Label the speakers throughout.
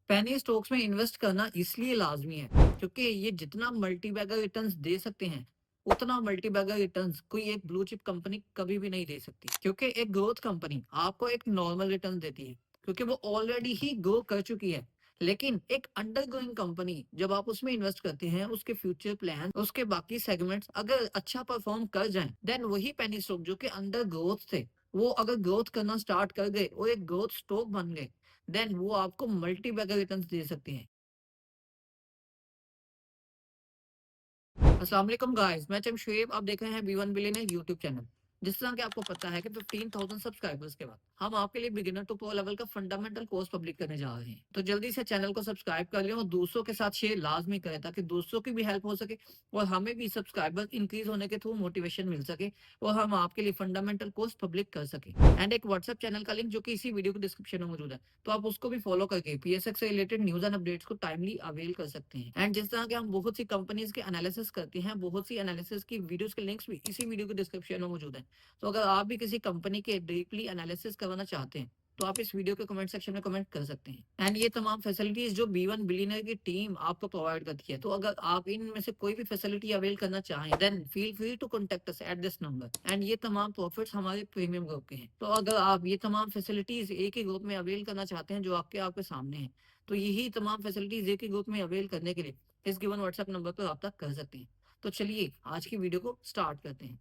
Speaker 1: Penny stocks में invest करना इसलिए लाजमी है क्योंकि ये जितना मल्टी बैगर रिटर्न्स दे सकते हैं उतना मल्टी बैगर रिटर्न्स कोई एक ब्लू चिप कंपनी कभी भी नहीं दे सकती, क्योंकि एक ग्रोथ कंपनी आपको एक नॉर्मल रिटर्न देती है क्योंकि वो ऑलरेडी ही ग्रो कर चुकी है। लेकिन एक अंडर ग्रोइंग कंपनी जब आप उसमें इन्वेस्ट करते हैं, उसके फ्यूचर प्लान, उसके बाकी सेगमेंट्स अगर अच्छा परफॉर्म कर जाएं, देन वही पेनी स्टॉक जो कि अंडर ग्रोथ थे, वो अगर ग्रोथ करना स्टार्ट कर गए और एक ग्रोथ स्टॉक बन गए, देन वो आपको मल्टी बैगर रिटर्न्स दे सकती हैं। अस्सलाम वालेकुम गाइस, मैं शमशेब, आप देख रहे हैं B one billionaire YouTube channel. जिस तरह कि आपको पता है कि 15,000 सब्सक्राइबर्स के बाद हम आपके लिए बिगिनर टू प्रो लेवल का फंडामेंटल कोर्स पब्लिक करने जा रहे हैं, तो जल्दी से चैनल को सब्सक्राइब कर लें और दूसरों के साथ शेयर लाजमी करें ताकि दूसरों की भी हेल्प हो सके और हमें भी सब्सक्राइबर इंक्रीज होने के थ्रू मोटिवेशन मिल सके और हम आपके लिए फंडामेंटल कोर्स पब्लिक कर सके। एंड एक व्हाट्सएप चैनल का लिंक जो कि इसी वीडियो के डिस्क्रिप्शन में मौजूद है, तो आप उसको भी फॉलो करके पीएसएक्स से रिलेटेड न्यूज़ एंड अपडेट्स को टाइमली अवेल कर सकते हैं। एंड जिस तरह के हम बहुत सी कंपनीज के एनालिसिस करते हैं, बहुत सी एनालिसिस की वीडियोस के लिंक्स भी इसी वीडियो के डिस्क्रिप्शन में मौजूद हैं। तो अगर आप भी किसी कंपनी के डीपली एनालिसिस करवाना चाहते हैं, तो आप इस वीडियो के कमेंट सेक्शन में कमेंट कर सकते हैं। एंड ये तमाम फैसिलिटीज जो बी वन बिलियनर की टीम आपको प्रोवाइड करती है, तो अगर आप इनमें से कोई भी फैसिलिटी अवेल करना चाहें, then feel free to contact us at this number. And ये तमाम प्रॉफिट्स हमारे प्रीमियम ग्रुप के हैं, तो अगर आप ये तमाम फैसिलिटीज एक ही ग्रुप में अवेल करना चाहते हैं जो आपके आपके सामने है, तो यही तमाम फैसिलिटीज एक ही ग्रुप में अवेल करने के लिए इस गिवन व्हाट्सएप नंबर पर रब्ता कर सकते हैं। तो चलिए आज की वीडियो को स्टार्ट करते हैं।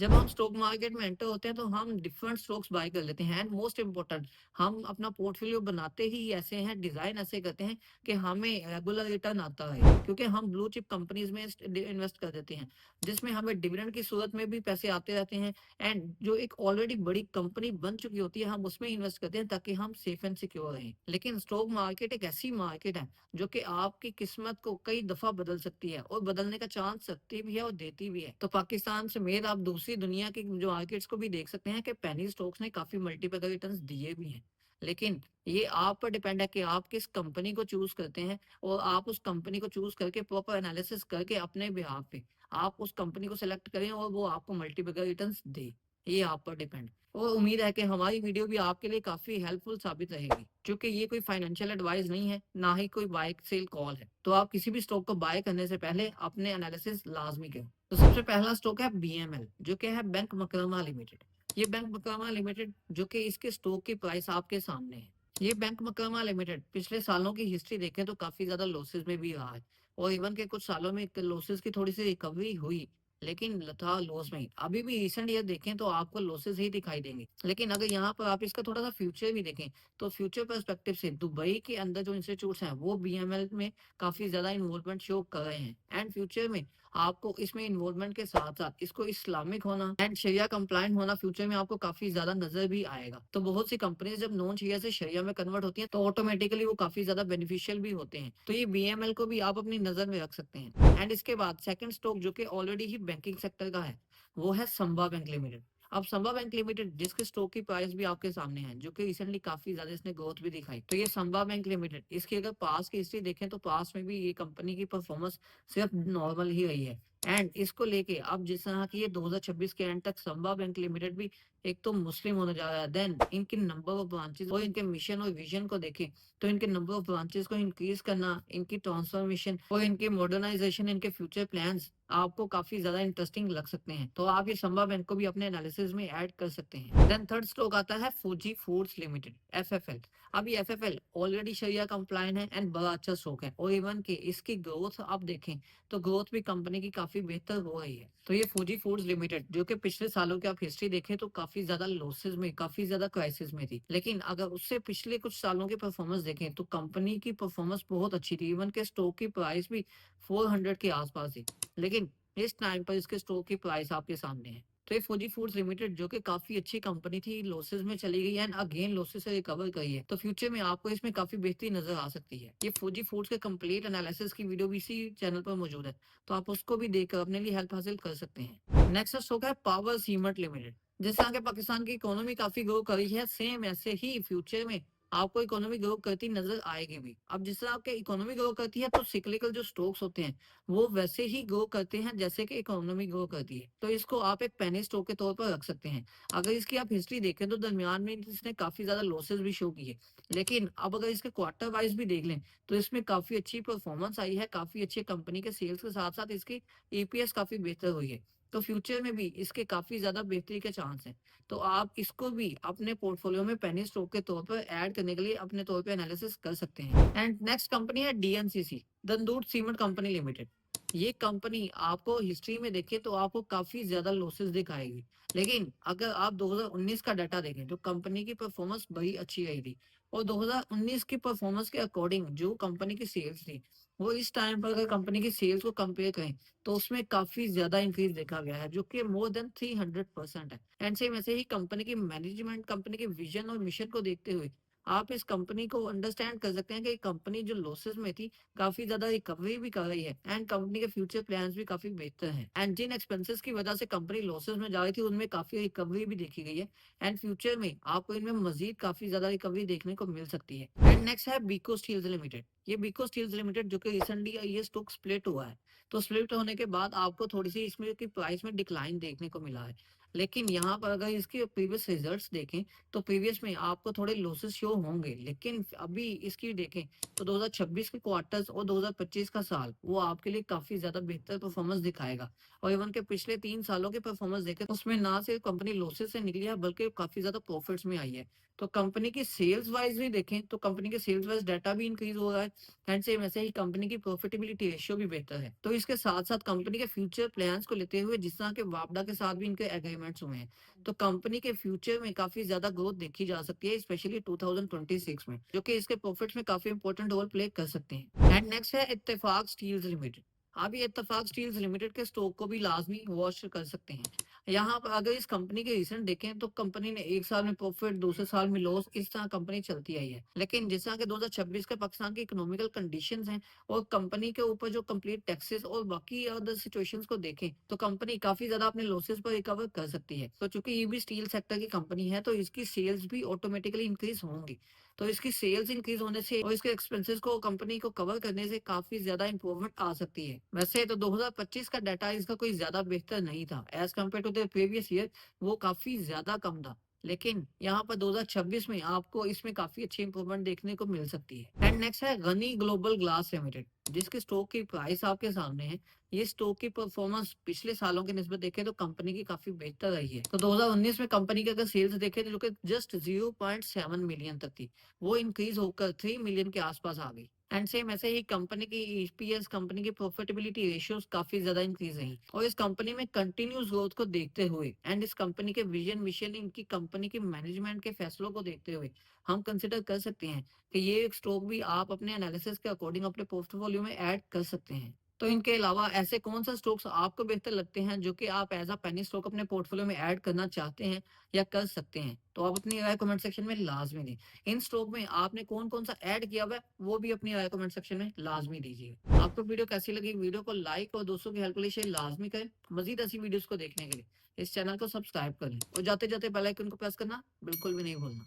Speaker 1: जब हम स्टॉक मार्केट में एंटर होते हैं तो हम डिफरेंट स्टॉक्स बाय कर लेते हैं, एंड मोस्ट इम्पोर्टेंट, हम अपना पोर्टफोलियो बनाते ही ऐसे हैं, डिजाइन ऐसे करते हैं कि हमें रेगुलर रिटर्न आता है, क्योंकि हम ब्लू चिप कंपनीज में इन्वेस्ट कर देते हैं जिसमें हमें डिविडेंड की सूरत में भी पैसे आते रहते हैं। एंड जो एक ऑलरेडी बड़ी कंपनी बन चुकी होती है, हम उसमें इन्वेस्ट करते हैं ताकि हम सेफ एंड सिक्योर रहें। लेकिन स्टॉक मार्केट एक ऐसी मार्केट है जो कि आपकी किस्मत को कई दफा बदल सकती है और बदलने का चांस रखती भी है और देती भी है। तो पाकिस्तान समेत आप दूसरी दुनिया की जो मार्केट्स को भी देख सकते हैं कि पेनी स्टॉक्स ने काफी मल्टीपल रिटर्न्स दिए भी हैं। लेकिन ये आप पर डिपेंड है कि आप किस कंपनी को चूज करते हैं, और आप उस कंपनी को चूज करके प्रॉपर एनालिसिस करके अपने बिहाफ पे आप उस कंपनी को सिलेक्ट करें और वो आपको मल्टीपल रिटर्न्स दे। ये आप पर डिपेंड। और उम्मीद है कि हमारी वीडियो भी आपके लिए काफी हेल्पफुल साबित रहेगी, क्योंकि ये कोई फाइनेंशियल एडवाइस नहीं है, ना ही कोई बाय सेल कॉल है। तो आप किसी भी स्टॉक को बाय करने से पहले अपने एनालिसिस लाजमी करें। तो सबसे पहला स्टॉक है बीएमएल, जो कि है बैंक मकरमा लिमिटेड। ये बैंक मकरमा लिमिटेड जो कि इसके स्टॉक की प्राइस आपके सामने है। ये बैंक मकरमा लिमिटेड पिछले सालों की हिस्ट्री देखें तो काफी ज्यादा लॉसेस में भी रहा है, और इवन के कुछ सालों में लॉसेस की थोड़ी सी रिकवरी हुई, लेकिन था लॉस में ही। अभी भी रिसेंट ईयर देखें तो आपको लॉसेस ही दिखाई देंगे। लेकिन अगर यहाँ पर आप इसका थोड़ा सा फ्यूचर भी देखें, तो फ्यूचर पर्सपेक्टिव से दुबई के अंदर जो इंस्टीट्यूट्स हैं वो बीएमएल में काफी ज्यादा इन्वॉल्वमेंट शो कर रहे हैं। एंड फ्यूचर में आपको इसमें इन्वॉल्वमेंट के साथ साथ इसको इस्लामिक होना एंड शरिया कंप्लायंट होना फ्यूचर में आपको काफी ज्यादा नजर भी आएगा। तो बहुत सी कंपनीज जब नॉन शरिया से शरिया में कन्वर्ट होती हैं तो ऑटोमेटिकली वो काफी ज्यादा बेनिफिशियल भी होते हैं। तो ये बीएमएल को भी आप अपनी नजर में रख सकते हैं। एंड इसके बाद सेकंड स्टॉक जो कि ऑलरेडी ही बैंकिंग सेक्टर का है, वो है संबा बैंक लिमिटेड। अब संबा बैंक लिमिटेड जिसके स्टॉक की प्राइस भी आपके सामने है, जो कि रिसेंटली काफी ज्यादा इसने ग्रोथ भी दिखाई, तो ये संबा बैंक लिमिटेड, इसकी अगर पास की हिस्ट्री देखें तो पास में भी ये कंपनी की परफॉर्मेंस सिर्फ नॉर्मल ही रही है। एंड इसको लेके अब जिस तरह की ये 2026 के एंड तक संबा बैंक लिमिटेड भी एक तो मुस्लिम होने जा रहा है, देन इनके नंबर ऑफ ब्रांचेस और इनके मिशन और विजन को देखें तो इनके नंबर ऑफ ब्रांचेस को इंक्रीज करना, इनकी ट्रांसफॉर्मेशन और इनके मॉडर्नाइजेशन, इनके फ्यूचर प्लान्स आपको काफी ज्यादा इंटरेस्टिंग लग सकते हैं। तो आप ये संभव बैंक को भी अपने एनालिसिस में ऐड कर सकते हैं। देन थर्ड स्टॉक आता है फूजी फूड्स लिमिटेड, एफएफएल। अब ये एफएफएल ऑलरेडी शरिया कंप्लायंट है एंड बड़ा अच्छा स्टॉक है, और इवन के इसकी ग्रोथ आप देखें तो ग्रोथ भी कंपनी की काफी बेहतर हो रही है। तो ये फूजी फूड्स लिमिटेड जो कि पिछले सालों की आप हिस्ट्री देखें तो काफी ज्यादा लॉसेस में, काफी ज्यादा क्राइसिस में थी, लेकिन अगर उससे पिछले कुछ सालों की परफॉर्मेंस देखें तो कंपनी की परफॉर्मेंस बहुत अच्छी थी। इवन के स्टॉक की प्राइस भी 400 के आसपास थी, लेकिन इस टाइम पर इसके स्टॉक की प्राइस आपके सामने है। तो ये फूजी फूड्स लिमिटेड जो कि काफी अच्छी कंपनी थी, लॉसेस में चली गई एंड अगेन लॉसेस से रिकवर करी है, तो फ्यूचर में आपको इसमें काफी बेहतरी नजर आ सकती है। ये फूजी फूड्स के कंप्लीट एनालिसिस की वीडियो भी इसी चैनल पर मौजूद है, तो आप उसको भी देखकर अपने लिए हेल्प हासिल कर सकते हैं। नेक्स्ट स्टॉक है पावर सीमेंट लिमिटेड। जिस तरह के पाकिस्तान की इकोनॉमी काफी ग्रो करी है, सेम ऐसे ही फ्यूचर में आपको इकोनॉमी ग्रो करती नजर आएगी भी। अब जिस तरह आपके इकोनॉमी ग्रो करती है तो सिक्लिकल जो स्टॉक्स होते हैं वो वैसे ही ग्रो करते हैं जैसे कि इकोनॉमी ग्रो करती है। तो इसको आप एक पेनी स्टॉक के तौर पर रख सकते हैं। अगर इसकी आप हिस्ट्री देखें तो दरमियान में इसने काफी ज्यादा लॉसेस भी शो किए, लेकिन अब अगर इसके क्वार्टर वाइज भी देख लें तो इसमें काफी अच्छी परफॉर्मेंस आई है, काफी अच्छी कंपनी के सेल्स के साथ साथ इसकी ईपीएस काफी बेहतर हुई है। तो फ्यूचर में भी इसके काफी ज्यादा बेहतरी के चांस हैं। तो आप इसको भी अपने पोर्टफोलियो में पेनी स्टॉक के तौर पर ऐड करने के लिए अपने तौर पे एनालिसिस कर सकते हैं। एंड नेक्स्ट कंपनी है डीएनसीसी, दंदूर सीमेंट कंपनी लिमिटेड। ये कंपनी आपको हिस्ट्री में देखें तो आपको काफी ज्यादा लॉसेस दिखाएगी, लेकिन अगर आप 2019 का डाटा देखें तो कंपनी की परफॉर्मेंस बड़ी अच्छी रही थी। और 2019 की परफॉर्मेंस के अकॉर्डिंग जो कंपनी की सेल्स थी, वो इस टाइम पर अगर कंपनी की सेल्स को कंपेयर करें तो उसमें काफी ज्यादा इंक्रीज देखा गया है, जो कि मोर देन 300% है। एंड सेम ऐसे ही कंपनी की मैनेजमेंट, कंपनी के विजन और मिशन को देखते हुए आप इस कंपनी को अंडरस्टैंड कर सकते हैं कि कंपनी जो लॉसेस में थी काफी ज्यादा रिकवरी भी कर रही है एंड कंपनी के फ्यूचर प्लान्स भी काफी बेहतर हैं। एंड जिन एक्सपेंसेस की वजह से कंपनी लॉसेस में जा रही थी उनमें काफी रिकवरी भी देखी गई है। एंड फ्यूचर में आपको इनमें मजीद काफी ज्यादा रिकवरी देखने को मिल सकती है। एंड नेक्स्ट है बीको स्टील्स लिमिटेड। ये बीको स्टील्स लिमिटेड जो कि रिसेंटली ये स्टॉक स्प्लिट हुआ है, तो स्प्लिट होने के बाद आपको थोड़ी सी इसमें की प्राइस में डिक्लाइन देखने को मिला है। लेकिन यहाँ पर अगर इसके प्रीवियस रिजल्ट्स देखें तो प्रीवियस में आपको थोड़े लॉसेस शो होंगे, लेकिन अभी इसकी देखें तो 2026 के क्वार्टर्स और 2025 का साल वो आपके लिए काफी ज्यादा बेहतर परफॉर्मेंस दिखाएगा। और इवन के पिछले 3 सालों के परफॉर्मेंस देखें तो उसमें ना सिर्फ कंपनी लॉसेस से निकली है बल्कि काफी ज्यादा प्रॉफिट्स में आई है। तो कंपनी की सेल्स वाइज भी देखें तो कंपनी के सेल्स वाइज डाटा भी इंक्रीज हो रहा है एंड सेम ऐसे ही कंपनी की प्रॉफिटेबिलिटी रेशियो भी बेहतर है। तो इसके साथ साथ कंपनी के फ्यूचर प्लान्स को लेते हुए जिस तरह के वापडा के साथ भी इनके एग्रीमेंट्स हुए हैं, तो कंपनी के फ्यूचर में काफी ज्यादा ग्रोथ देखी जा सकती है, स्पेशली 2026 में, जो कि इसके प्रॉफिट्स में काफी इंपॉर्टेंट रोल प्ले कर सकते हैं। एंड नेक्स्ट है इत्तेफाक स्टील्स लिमिटेड। आप ये इत्तेफाक स्टील्स लिमिटेड के स्टॉक को भी लाजमी वॉच कर सकते हैं। यहाँ पर अगर इस कंपनी के रिसेंट देखें तो कंपनी ने एक साल में प्रॉफिट, दूसरे साल में लॉस, इस तरह कंपनी चलती आई है। लेकिन जिस तरह के 2026 के पाकिस्तान की इकोनॉमिकल कंडीशंस हैं और कंपनी के ऊपर जो कंप्लीट टैक्सेस और बाकी अदर सिचुएशंस को देखें तो कंपनी काफी ज्यादा अपने लॉसेस पर रिकवर कर सकती है। तो चूंकि ये भी स्टील सेक्टर की कंपनी है तो इसकी सेल्स भी ऑटोमेटिकली इंक्रीज होंगी। तो इसकी सेल्स इंक्रीज होने से और इसके एक्सपेंसेस को कंपनी को कवर करने से काफी ज्यादा इंप्रूवमेंट आ सकती है। वैसे तो 2025 का डाटा इसका कोई ज्यादा बेहतर नहीं था as compare to the previous year, वो काफी ज्यादा कम था। लेकिन यहाँ पर 2026 में आपको इसमें काफी अच्छी इंप्रूवमेंट देखने को मिल सकती है। एंड नेक्स्ट है गनी ग्लोबल ग्लास लिमिटेड, जिसके स्टॉक की प्राइस आपके सामने है। ये स्टॉक की परफॉर्मेंस पिछले सालों की निस्बत देखें तो कंपनी की काफी बेहतर रही है। तो 2019 में कंपनी की अगर सेल्स देखें तो जो कि जस्ट 0.7 मिलियन तक थी, वो इंक्रीज होकर 3 मिलियन के आसपास आ गई। एंड सेम ऐसे ही कंपनी की ईपीएस, कंपनी की प्रॉफिटेबिलिटी रेशियोज काफी ज्यादा इंक्रीज रही। और इस कंपनी में कंटिन्यूस ग्रोथ को देखते हुए एंड इस कंपनी के विजन, मिशन, इनकी कंपनी के मैनेजमेंट के फैसलों को देखते हुए हम कंसिडर कर सकते हैं कि ये एक स्टॉक भी आप अपने एनालिसिस के अकॉर्डिंग अपने पोर्टफोलियो में ऐड कर सकते हैं। तो इनके अलावा ऐसे कौन सा स्टॉक्स आपको बेहतर लगते हैं जो कि आप एज अ पेनी स्टॉक अपने पोर्टफोलियो में ऐड करना चाहते हैं या कर सकते हैं? तो आप अपनी राय कमेंट सेक्शन में लाजमी दें। इन स्टॉक में आपने कौन कौन सा ऐड किया हुआ है वो भी अपनी राय कमेंट सेक्शन में लाजमी दीजिए। आपको वीडियो कैसी लगी, वीडियो को लाइक और दोस्तों की हेल्प के लिए शेयर लाजमी करें। मजीद ऐसी वीडियोस को देखने के लिए इस चैनल को सब्सक्राइब करें और जाते जाते बेल आइकन को प्रेस करना बिल्कुल भी नहीं भूलना।